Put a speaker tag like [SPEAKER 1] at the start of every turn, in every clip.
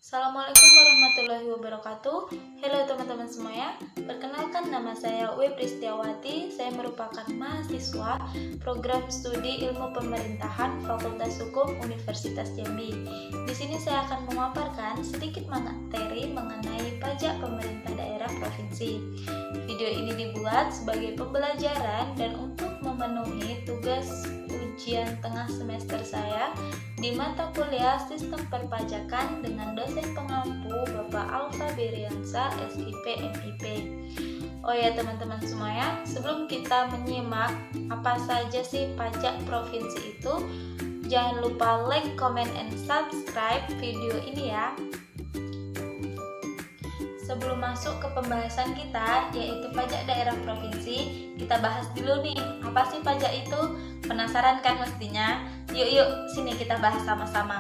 [SPEAKER 1] Assalamualaikum warahmatullahi wabarakatuh. Halo teman-teman semuanya. Perkenalkan, nama saya W. Pristiawati. Saya merupakan mahasiswa program studi Ilmu Pemerintahan Fakultas Hukum Universitas Jambi. Di sini saya akan memaparkan sedikit materi mengenai pajak pemerintah daerah provinsi. Video ini dibuat sebagai pembelajaran dan untuk memenuhi tugas ujian tengah semester saya di mata kuliah Sistem Perpajakan dengan dosen pengampu Bapak Alfa Beriansa, SIP MIP. Oh ya teman-teman semuanya, sebelum kita menyimak apa saja sih pajak provinsi itu, jangan lupa like, comment, and subscribe video ini ya. Sebelum masuk ke pembahasan kita, yaitu pajak daerah provinsi, kita bahas dulu nih, apa sih pajak itu? Penasaran kan mestinya? Yuk, sini kita bahas sama-sama.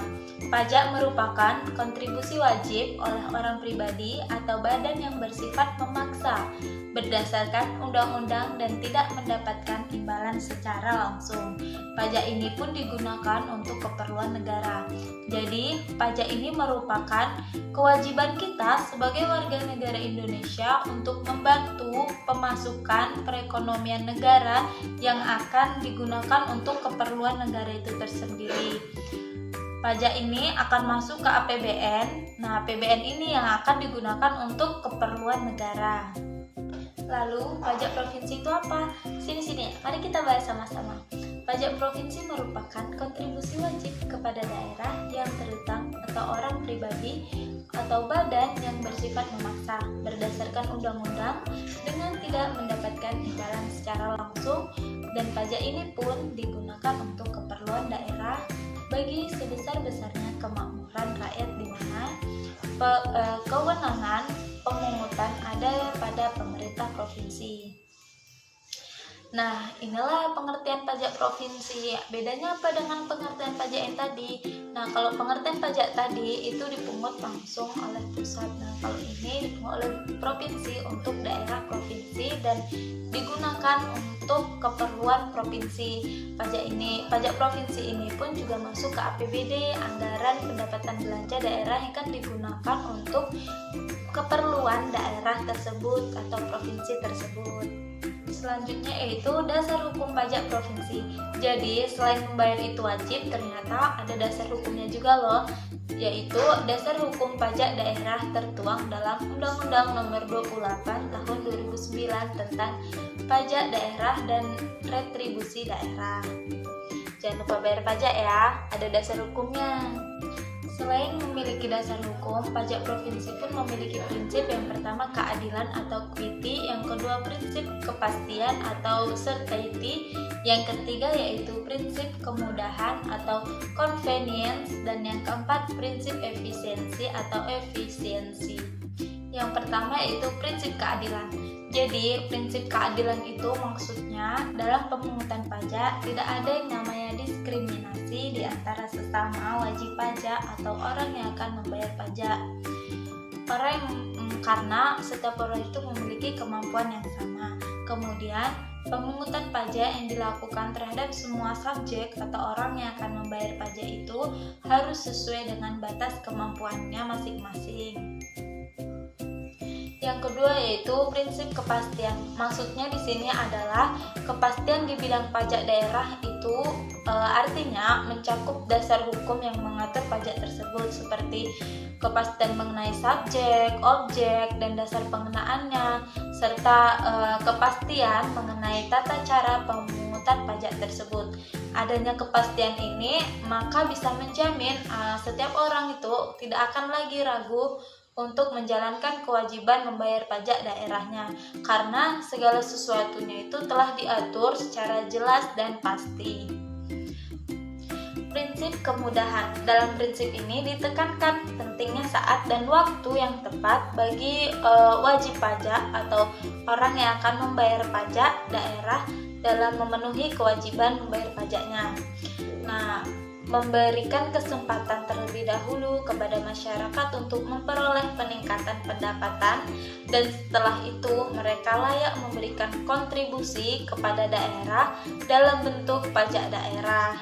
[SPEAKER 1] Pajak merupakan kontribusi wajib oleh orang pribadi atau badan yang bersifat memaksa, berdasarkan undang-undang dan tidak mendapatkan imbalan secara langsung. Pajak ini pun digunakan untuk keperluan negara. Jadi, pajak ini merupakan kewajiban kita sebagai warga negara Indonesia untuk membantu pemasukan perekonomian negara yang akan digunakan untuk keperluan negara itu tersendiri. Pajak ini akan masuk ke APBN. Nah, APBN ini yang akan digunakan untuk keperluan negara. Lalu, pajak provinsi itu apa? Sini, mari kita bahas sama-sama. Pajak provinsi merupakan kontribusi wajib kepada daerah yang terutang atau orang pribadi atau badan yang bersifat memaksa berdasarkan undang-undang dengan tidak mendapatkan imbalan secara langsung, dan pajak ini pun digunakan untuk keperluan daerah bagi sebesar-besarnya kemakmuran rakyat di mana kewenangan pemungutan ada pada pemerintah provinsi. Nah, inilah pengertian pajak provinsi. Bedanya apa dengan pengertian pajak yang tadi? Nah, kalau pengertian pajak tadi itu dipungut langsung oleh pusat. Nah, kalau ini dipungut oleh provinsi untuk daerah provinsi dan digunakan untuk keperluan provinsi. Pajak provinsi ini pun juga masuk ke APBD, anggaran pendapatan belanja daerah yang akan digunakan untuk keperluan daerah tersebut atau provinsi tersebut. Selanjutnya yaitu dasar hukum pajak provinsi. Jadi selain membayar itu wajib, ternyata ada dasar hukumnya juga loh, yaitu dasar hukum pajak daerah tertuang dalam Undang-Undang Nomor 28 Tahun 2009 tentang pajak daerah dan retribusi daerah. Jangan lupa bayar pajak ya, ada dasar hukumnya. Selain memiliki dasar hukum, pajak provinsi pun memiliki prinsip. Yang pertama, keadilan atau equity, yang kedua prinsip kepastian atau certainty, yang ketiga yaitu prinsip kemudahan atau convenience, dan yang keempat prinsip efisiensi atau efisiensi. Yang pertama yaitu prinsip keadilan. Jadi, prinsip keadilan itu maksudnya dalam pemungutan pajak tidak ada yang namanya diskriminasi di antara sesama wajib pajak atau orang yang akan membayar pajak. Karena setiap orang itu memiliki kemampuan yang sama. Kemudian, pemungutan pajak yang dilakukan terhadap semua subjek atau orang yang akan membayar pajak itu harus sesuai dengan batas kemampuannya masing-masing. Yang kedua yaitu prinsip kepastian. Maksudnya di sini adalah kepastian di bidang pajak daerah itu artinya mencakup dasar hukum yang mengatur pajak tersebut seperti kepastian mengenai subjek, objek, dan dasar pengenaannya, serta kepastian mengenai tata cara pemungutan pajak tersebut. Adanya kepastian ini maka bisa menjamin setiap orang itu tidak akan lagi ragu untuk menjalankan kewajiban membayar pajak daerahnya, karena segala sesuatunya itu telah diatur secara jelas dan pasti. Prinsip kemudahan. Dalam prinsip ini ditekankan pentingnya saat dan waktu yang tepat bagi wajib pajak atau orang yang akan membayar pajak daerah dalam memenuhi kewajiban membayar pajaknya. Nah, memberikan kesempatan terlebih dahulu kepada masyarakat untuk memperoleh peningkatan pendapatan, dan setelah itu mereka layak memberikan kontribusi kepada daerah dalam bentuk pajak daerah.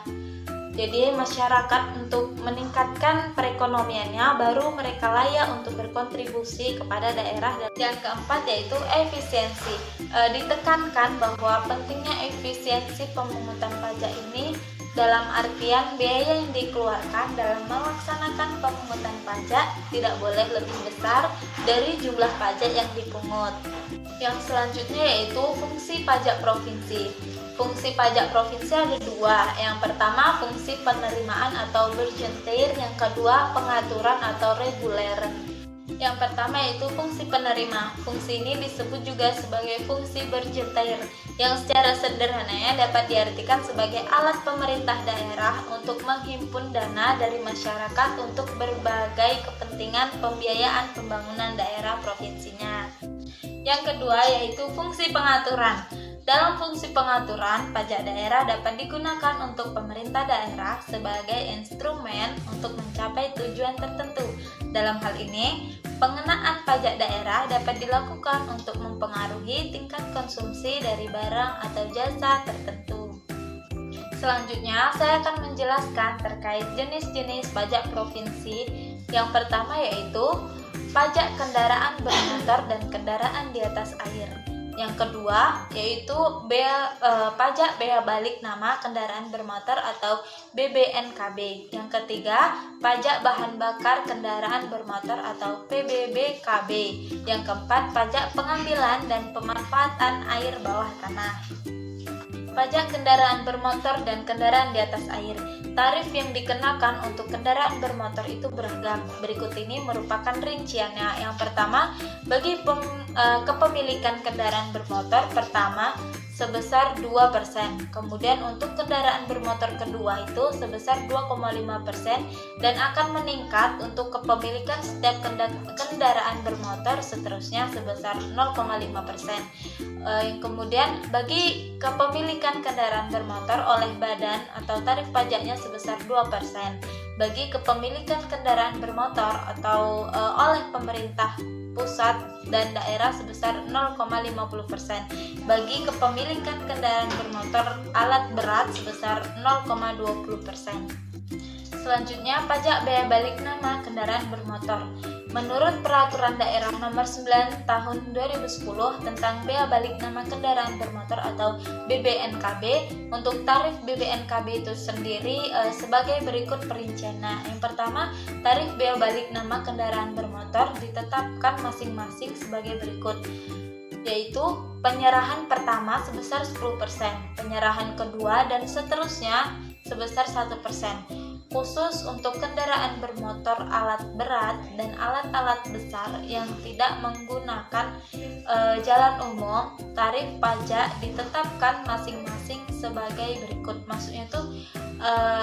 [SPEAKER 1] Jadi masyarakat untuk meningkatkan perekonomian perekonomiannya, baru mereka layak untuk berkontribusi kepada daerah. Dan yang keempat yaitu efisiensi. Ditekankan bahwa pentingnya efisiensi pemungutan pajak ini dalam artian biaya yang dikeluarkan dalam melaksanakan pemungutan pajak tidak boleh lebih besar dari jumlah pajak yang dipungut. Yang selanjutnya yaitu fungsi pajak provinsi. Fungsi pajak provinsi ada dua. Yang pertama fungsi penerimaan atau berjentir, yang kedua pengaturan atau reguleran. Yang pertama yaitu fungsi penerima. Fungsi ini disebut juga sebagai fungsi berjentir, yang secara sederhananya dapat diartikan sebagai alat pemerintah daerah untuk menghimpun dana dari masyarakat untuk berbagai kepentingan pembiayaan pembangunan daerah provinsinya. Yang kedua yaitu fungsi pengaturan. Dalam fungsi pengaturan, pajak daerah dapat digunakan untuk pemerintah daerah sebagai instrumen untuk mencapai tujuan tertentu. Dalam hal ini, pengenaan pajak daerah dapat dilakukan untuk mempengaruhi tingkat konsumsi dari barang atau jasa tertentu. Selanjutnya, saya akan menjelaskan terkait jenis-jenis pajak provinsi. Yang pertama yaitu pajak kendaraan bermotor dan kendaraan di atas air. Yang kedua yaitu pajak bea balik nama kendaraan bermotor atau BBNKB. Yang ketiga, pajak bahan bakar kendaraan bermotor atau PBBKB. Yang keempat, pajak pengambilan dan pemanfaatan air bawah tanah. Pajak kendaraan bermotor dan kendaraan di atas air. Tarif yang dikenakan untuk kendaraan bermotor itu beragam. Berikut ini merupakan rinciannya. Yang pertama, bagi kepemilikan kendaraan bermotor pertama sebesar 2%. Kemudian untuk kendaraan bermotor kedua itu sebesar 2,5% dan akan meningkat untuk kepemilikan setiap kendaraan bermotor seterusnya sebesar 0,5%. Kemudian bagi kepemilikan kendaraan bermotor oleh badan atau tarif pajaknya sebesar 2%. Bagi kepemilikan kendaraan bermotor atau oleh pemerintah pusat dan daerah sebesar 0,50%. Bagi kepemilikan kendaraan bermotor alat berat sebesar 0,20%. Selanjutnya, pajak bea balik nama kendaraan bermotor. Menurut Peraturan Daerah Nomor 9 Tahun 2010 tentang bea balik nama kendaraan bermotor atau BBNKB, untuk tarif BBNKB itu sendiri sebagai berikut perinciannya. Yang pertama, tarif bea balik nama kendaraan bermotor ditetapkan masing-masing sebagai berikut, yaitu penyerahan pertama sebesar 10%, penyerahan kedua dan seterusnya sebesar 1%. Khusus untuk kendaraan bermotor alat berat dan alat-alat besar yang tidak menggunakan jalan umum, tarif pajak ditetapkan masing-masing sebagai berikut. Maksudnya itu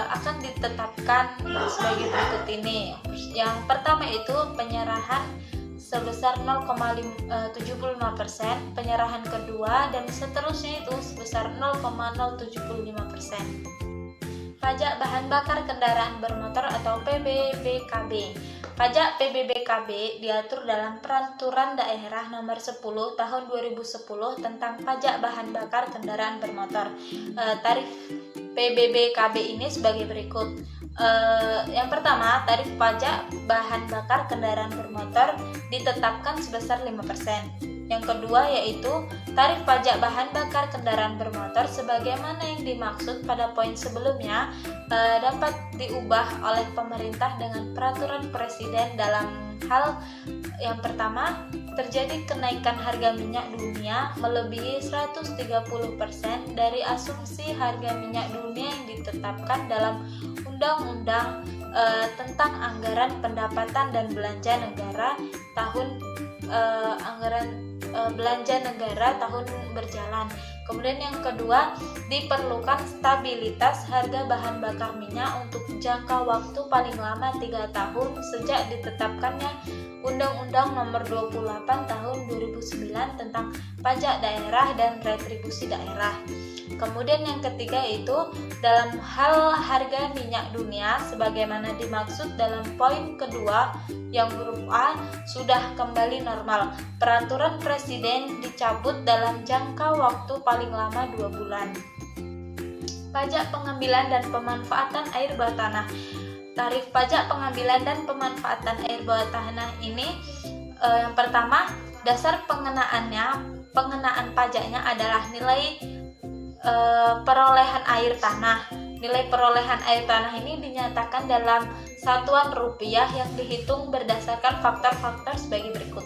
[SPEAKER 1] akan ditetapkan sebagai berikut ini. Yang pertama itu penyerahan sebesar 0,75%, penyerahan kedua dan seterusnya itu sebesar 0,075%. Pajak bahan bakar kendaraan bermotor atau PBBKB. Pajak PBBKB diatur dalam Peraturan Daerah Nomor 10 Tahun 2010 tentang pajak bahan bakar kendaraan bermotor. Tarif PBBKB ini sebagai berikut. Yang pertama, tarif pajak bahan bakar kendaraan bermotor ditetapkan sebesar 5%. Yang kedua yaitu tarif pajak bahan bakar kendaraan bermotor sebagaimana yang dimaksud pada poin sebelumnya dapat diubah oleh pemerintah dengan peraturan presiden dalam hal yang pertama, terjadi kenaikan harga minyak dunia melebihi 130% dari asumsi harga minyak dunia yang ditetapkan dalam Undang-Undang tentang Anggaran Pendapatan dan Belanja Negara belanja negara tahun berjalan. Kemudian yang kedua, diperlukan stabilitas harga bahan bakar minyak untuk jangka waktu paling lama 3 tahun sejak ditetapkannya Undang-Undang Nomor 28 Tahun 2009 tentang Pajak Daerah dan Retribusi Daerah. Kemudian yang ketiga yaitu dalam hal harga minyak dunia sebagaimana dimaksud dalam poin kedua yang huruf A sudah kembali normal. Peraturan presiden dicabut dalam jangka waktu paling lama 2 bulan. Pajak pengambilan dan pemanfaatan air bawah tanah. tarif pajak pengambilan dan pemanfaatan air bawah tanah ini yang pertama, dasar pengenaan pajaknya adalah nilai perolehan air tanah. Nilai perolehan air tanah ini dinyatakan dalam satuan rupiah yang dihitung berdasarkan faktor-faktor sebagai berikut.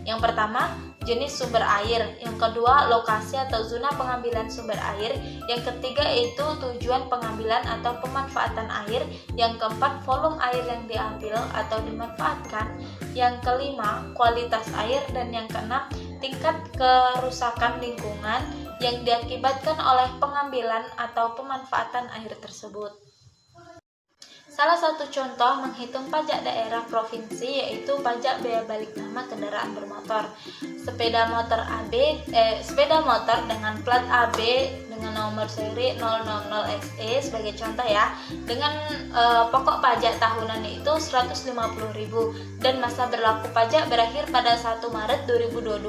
[SPEAKER 1] Yang pertama, jenis sumber air. Yang kedua, lokasi atau zona pengambilan sumber air. Yang ketiga yaitu tujuan pengambilan atau pemanfaatan air. Yang keempat, volume air yang diambil atau dimanfaatkan. Yang kelima, kualitas air. Dan yang keenam, tingkat kerusakan lingkungan yang diakibatkan oleh pengambilan atau pemanfaatan air tersebut. Salah satu contoh menghitung pajak daerah provinsi yaitu pajak bea balik nama kendaraan bermotor. Sepeda motor dengan plat AB dengan nomor seri 000XE sebagai contoh ya, dengan pokok pajak tahunan itu 150.000 dan masa berlaku pajak berakhir pada 1 Maret 2022.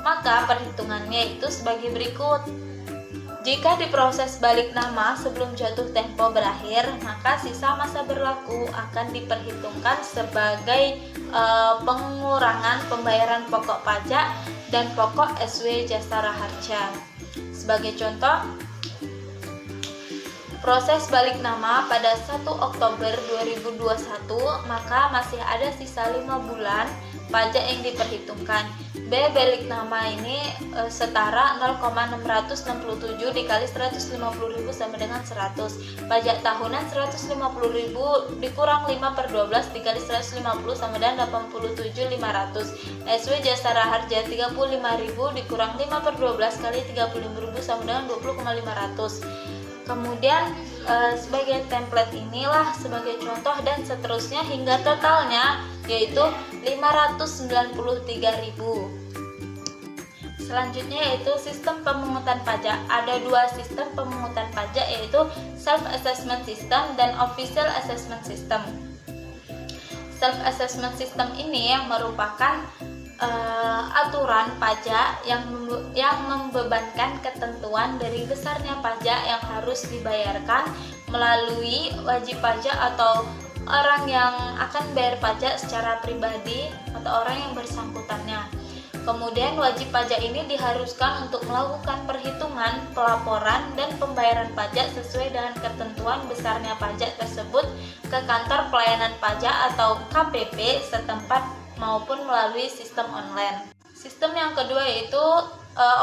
[SPEAKER 1] Maka perhitungannya itu sebagai berikut. Jika diproses balik nama sebelum jatuh tempo berakhir, maka sisa masa berlaku akan diperhitungkan sebagai pengurangan pembayaran pokok pajak dan pokok SW Jasara Harja. Sebagai contoh, proses balik nama pada 1 Oktober 2021, maka masih ada sisa 5 bulan pajak yang diperhitungkan. Bea balik nama ini setara 0,667 dikali 150.000 sama dengan 100. Pajak tahunan 150.000 dikurang 5/12 dikali 150 sama dengan 87.500. SW Jasara Harja 35.000 dikurang 5/12 kali 35.000 sama dengan 20,500. Kemudian sebagai template inilah sebagai contoh dan seterusnya hingga totalnya yaitu 593.000. Selanjutnya yaitu sistem pemungutan pajak. Ada 2 sistem pemungutan pajak yaitu self assessment system dan official assessment system. Self assessment system ini yang merupakan aturan pajak yang membebankan ketentuan dari besarnya pajak yang harus dibayarkan melalui wajib pajak atau orang yang akan bayar pajak secara pribadi atau orang yang bersangkutannya. Kemudian wajib pajak ini diharuskan untuk melakukan perhitungan, pelaporan, dan pembayaran pajak sesuai dengan ketentuan besarnya pajak tersebut ke kantor pelayanan pajak atau KPP setempat maupun melalui sistem online. Sistem yang kedua yaitu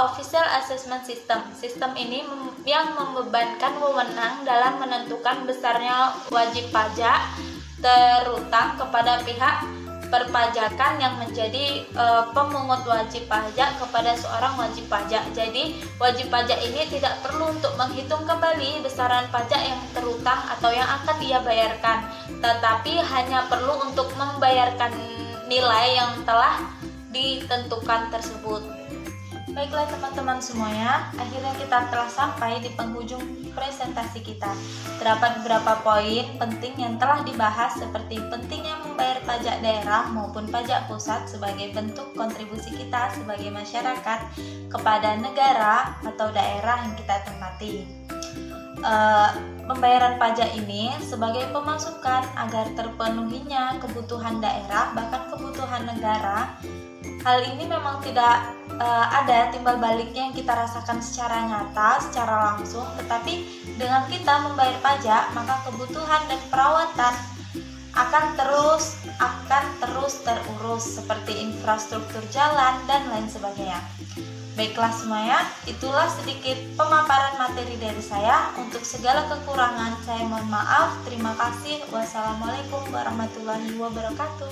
[SPEAKER 1] official assessment system. Sistem ini yang membebankan wewenang dalam menentukan besarnya wajib pajak terutang kepada pihak perpajakan yang menjadi pemungut wajib pajak kepada seorang wajib pajak. Jadi wajib pajak ini tidak perlu untuk menghitung kembali besaran pajak yang terutang atau yang akan dia bayarkan, tetapi hanya perlu untuk membayarkan nilai yang telah ditentukan tersebut. Baiklah teman-teman semuanya, akhirnya kita telah sampai di penghujung presentasi kita. Terdapat beberapa poin penting yang telah dibahas seperti pentingnya membayar pajak daerah maupun pajak pusat sebagai bentuk kontribusi kita sebagai masyarakat kepada negara atau daerah yang kita tempati. Pembayaran pajak ini sebagai pemasukan agar terpenuhinya kebutuhan daerah bahkan kebutuhan negara. Hal ini memang tidak ada timbal baliknya yang kita rasakan secara nyata, secara langsung, tetapi dengan kita membayar pajak maka kebutuhan dan perawatan akan terus terurus seperti infrastruktur jalan dan lain sebagainya. Baiklah semuanya, itulah sedikit pemaparan materi dari saya. Untuk segala kekurangan saya mohon maaf. Terima kasih. Wassalamualaikum warahmatullahi wabarakatuh.